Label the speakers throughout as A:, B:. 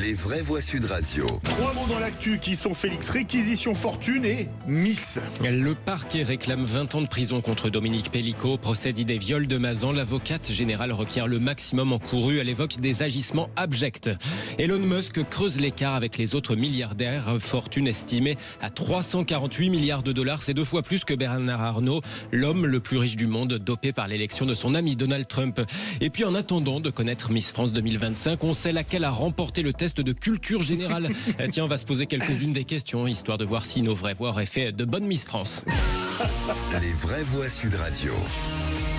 A: Les vraies voix Sud Radio.
B: 3 mots dans l'actu qui sont Félix, réquisition fortune et Miss.
C: Le parquet réclame 20 ans de prison contre Dominique Pellicot. Procès dit des viols de Mazan. L'avocate générale requiert le maximum encouru. Elle évoque des agissements abjects. Elon Musk creuse l'écart avec les autres milliardaires. Fortune estimée à 348 milliards de dollars. C'est 2 fois plus que Bernard Arnault, l'homme le plus riche du monde, dopé par l'élection de son ami Donald Trump. Et puis en attendant de connaître Miss France 2025, on sait laquelle a remporté le test de culture générale. Tiens, on va se poser quelques-unes des questions, histoire de voir si nos vraies voix auraient fait de bonnes Miss France.
A: Les vraies voix Sud Radio.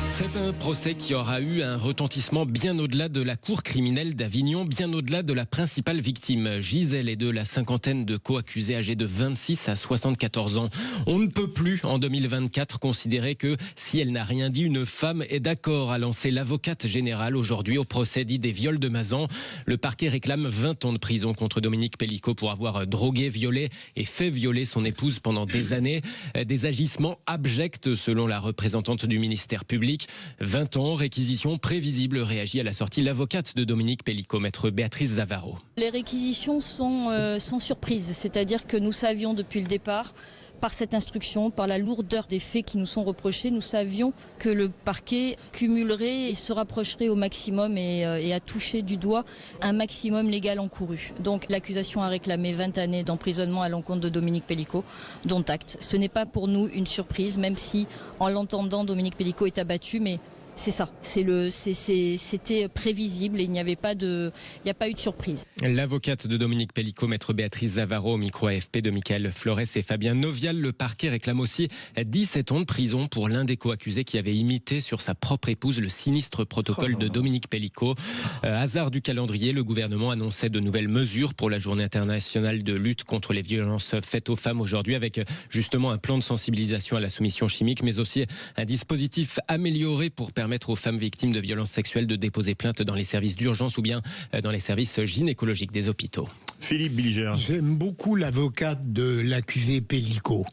C: C'est un procès qui aura eu un retentissement bien au-delà de la cour criminelle d'Avignon, bien au-delà de la principale victime. Gisèle est de la cinquantaine de co-accusés âgés de 26 à 74 ans. On ne peut plus, en 2024, considérer que si elle n'a rien dit, une femme est d'accord, a lancé l'avocate générale aujourd'hui au procès dit des viols de Mazan. Le parquet réclame 20 ans de prison contre Dominique Pellicot pour avoir drogué, violé et fait violer son épouse pendant des années. Des agissements abjects selon la représentante du ministère public. 20 ans, réquisition prévisible, réagit à la sortie l'avocate de Dominique Pellicot, maître Béatrice Zavaro.
D: Les réquisitions sont sans surprise, c'est-à-dire que nous savions depuis le départ, par cette instruction, par la lourdeur des faits qui nous sont reprochés, nous savions que le parquet cumulerait et se rapprocherait au maximum et a touché du doigt un maximum légal encouru. Donc l'accusation a réclamé 20 années d'emprisonnement à l'encontre de Dominique Pellicot, dont acte. Ce n'est pas pour nous une surprise, même si en l'entendant Dominique Pellicot est abattu, mais c'est ça, c'était prévisible et il n'y a pas eu de surprise.
C: L'avocate de Dominique Pellicot, maître Béatrice Zavaro, au micro AFP de Michael Flores et Fabien Novial. Le parquet réclame aussi 17 ans de prison pour l'un des co-accusés qui avait imité sur sa propre épouse le sinistre protocole de Dominique Pellicot. Hasard du calendrier, le gouvernement annonçait de nouvelles mesures pour la journée internationale de lutte contre les violences faites aux femmes aujourd'hui, avec justement un plan de sensibilisation à la soumission chimique, mais aussi un dispositif amélioré pour permettre aux femmes victimes de violences sexuelles de déposer plainte dans les services d'urgence ou bien dans les services gynécologiques des hôpitaux.
B: Philippe Billiger.
E: J'aime beaucoup l'avocate de l'accusé Pellicot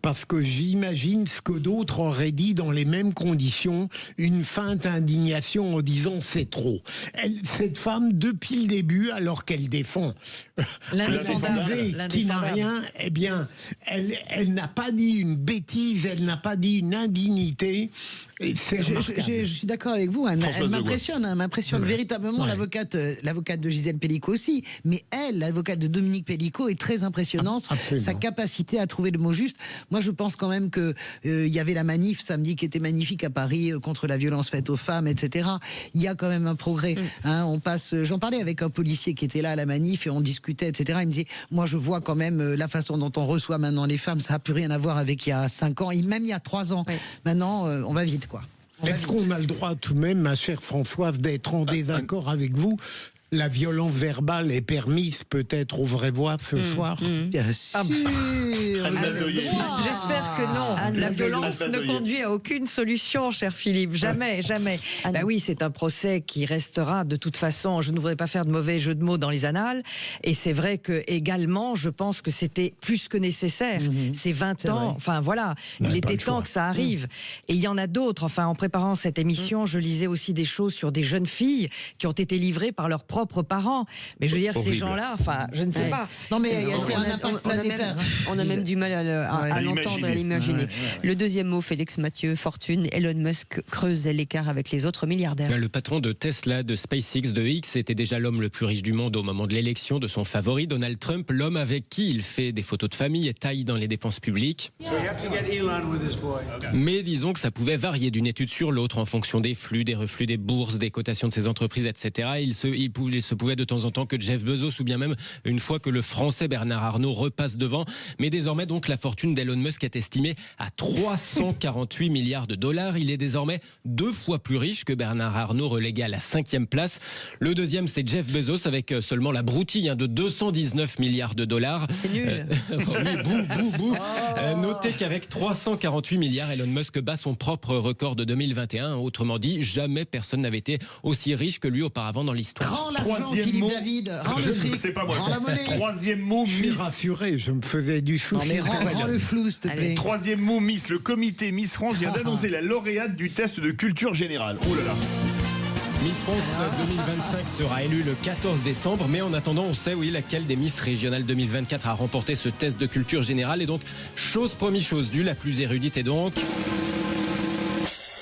E: parce que j'imagine ce que d'autres auraient dit dans les mêmes conditions, une feinte indignation en disant c'est trop. Cette femme, depuis le début, alors qu'elle défend l'accusé qui n'a rien, eh bien, elle n'a pas dit une bêtise, elle n'a pas dit une indignité.
F: Je suis d'accord avec vous, elle m'impressionne véritablement, l'avocate de Gisèle Pellicot aussi, mais l'avocate de Dominique Pellicot est très impressionnante, sa capacité à trouver le mot juste. Moi je pense quand même que il y avait la manif samedi qui était magnifique à Paris contre la violence faite aux femmes, etc. Il y a quand même un progrès. J'en parlais avec un policier qui était là à la manif et on discutait, etc. Il me disait, moi je vois quand même la façon dont on reçoit maintenant les femmes, ça n'a plus rien à voir avec il y a 5 ans, et même il y a 3 ans. Maintenant on va vite. Est-ce qu'on a le droit tout de même, ma chère Françoise, d'être en désaccord avec vous ? La violence verbale est permise peut-être aux vraies voix ce soir. Bien sûr.
G: J'espère que non. La violence ne conduit à aucune solution, cher Philippe. Jamais, jamais. Oui, c'est un procès qui restera de toute façon. Je ne voudrais pas faire de mauvais jeu de mots dans les annales. Et c'est vrai que également, je pense que c'était plus que nécessaire. Ces 20 ans, enfin voilà, il était temps que ça arrive. Et il y en a d'autres. Enfin, en préparant cette émission, je lisais aussi des choses sur des jeunes filles qui ont été livrées par leurs propres parents. Mais je veux dire, ces gens-là, enfin, je ne sais pas.
F: Non, mais c'est un impact planétaire.
H: On a même du mal à l'entendre, à l'imaginer. Le deuxième mot, Félix Mathieu, fortune. Elon Musk creuse l'écart avec les autres milliardaires.
C: Le patron de Tesla, de SpaceX, de X était déjà l'homme le plus riche du monde au moment de l'élection de son favori, Donald Trump, l'homme avec qui il fait des photos de famille et taille dans les dépenses publiques. Mais disons que ça pouvait varier d'une étude sur l'autre en fonction des flux, des reflux, des bourses, des cotations de ses entreprises, etc. Il se pouvait de temps en temps que Jeff Bezos ou bien même une fois que le français Bernard Arnault repasse devant. Mais désormais, donc, la fortune d'Elon Musk est estimée à 348 milliards de dollars. Il est désormais 2 fois plus riche que Bernard Arnault, relégué à la 5e place. Le deuxième, c'est Jeff Bezos avec seulement la broutille de 219 milliards de dollars.
H: C'est nul.
C: Notez qu'avec 348 milliards, Elon Musk bat son propre record de 2021. Autrement dit, jamais personne n'avait été aussi riche que lui auparavant dans l'histoire.
F: Rends l'argent, Philippe David. Rends le fric.
B: C'est pas moi.
F: Rends la monnaie.
B: Troisième mot,
E: Je suis
B: Miss.
E: rassuré, je me faisais du souci.
F: Non mais rends le flou, s'il te plaît.
B: Troisième mot, Miss. Le comité Miss France vient d'annoncer la lauréate du test de culture générale. Oh là là.
C: Miss France 2025 sera élue le 14 décembre, mais en attendant, on sait, oui, laquelle des Miss Régionales 2024 a remporté ce test de culture générale. Et donc, chose promis, chose due, la plus érudite est donc...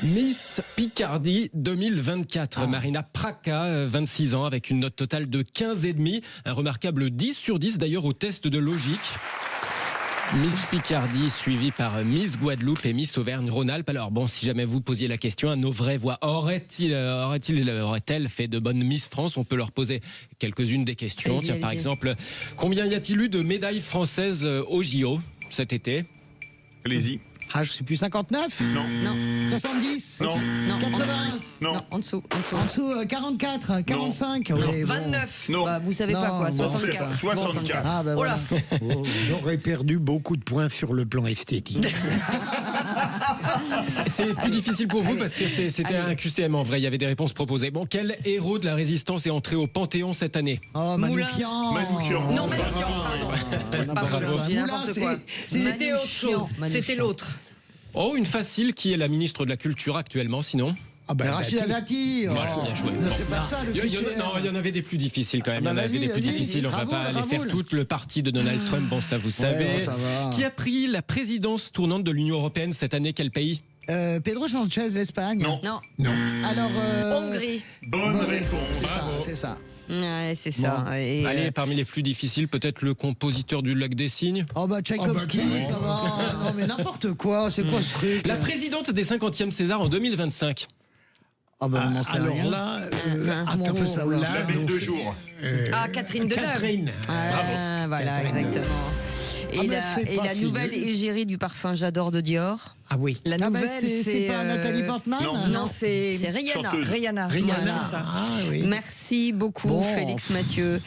C: Miss Picardie 2024, Marina Praca, 26 ans, avec une note totale de 15,5, un remarquable 10 sur 10 d'ailleurs au test de logique. Miss Picardie suivie par Miss Guadeloupe et Miss Auvergne-Rhône-Alpes. Alors bon, si jamais vous posiez la question à nos vraies voix, aurait-elle fait de bonnes Miss France? On peut leur poser quelques-unes des questions. Tiens, par exemple, combien y a-t-il eu de médailles françaises au JO cet été?
B: Allez-y.
F: Ah, je sais plus, 59?
B: Non.
F: 70?
B: Non.
F: 80?
H: Non, en dessous.
F: En dessous, 44, 45? Oui,
G: 29?
B: Non.
H: Bah, vous savez pas quoi, 64.
B: 64.
F: Ah, ben voilà.
E: J'aurais perdu beaucoup de points sur le plan esthétique.
C: C'est plus difficile pour vous parce que c'était un QCM en vrai, il y avait des réponses proposées. Bon, quel héros de la résistance est entré au Panthéon cette année?
F: Oh, Manoukian.
B: Manoukian.
G: Non, Manoukian, pardon.
C: Bravo.
G: N'importe quoi. C'était autre chose. C'était l'autre.
C: Oh, une facile, qui est la ministre de la Culture actuellement, sinon?
E: Ah ben,
F: Rachida Dati.
C: Voilà, bien joué.
F: Non, c'est pas ça, le QCM.
C: Non, il y en avait des plus difficiles quand même.
F: Ah bah
C: Il y en avait des plus
F: vas-y.
C: difficiles. On va
F: Bravo,
C: pas aller
F: bravo,
C: faire
F: là.
C: tout le parti de Donald Trump. Bon, ça vous savez.
F: bon, ça va.
C: Qui a pris la présidence tournante de l'Union européenne cette année? Quel pays?
F: Pedro Sanchez, l'Espagne.
B: Non.
F: Alors.
G: Hongrie.
B: Bonne réponse.
F: C'est ça.
H: Ouais, c'est ça.
F: Bon.
H: Et,
C: Allez, parmi les plus difficiles, peut-être le compositeur du Lac des Cygnes?
F: Oh bah Tchaïkovski, ça va. Non mais n'importe quoi, c'est quoi ce truc?
C: La présidente des 50e César en 2025.
F: Ah bah on n'en sait
E: alors
F: rien.
E: là,
F: Comment on peut savoir
E: là,
F: ça?
B: La belle de jour.
G: Catherine Deneuve.
E: Catherine.
H: voilà,
E: Catherine.
H: exactement. Et
E: mais c'est
H: la
E: pas
H: nouvelle
E: fini.
H: égérie du parfum J'adore de Dior.
E: Ah oui.
G: La
F: Ah bah
G: nouvelle,
F: c'est pas Nathalie Portman?
G: Non, c'est
H: C'est Rihanna.
B: Chanteuse.
G: Rihanna.
E: Rihanna,
H: Voilà.
E: ça. Ah oui.
H: Merci beaucoup,
F: Bon.
H: Félix Mathieu.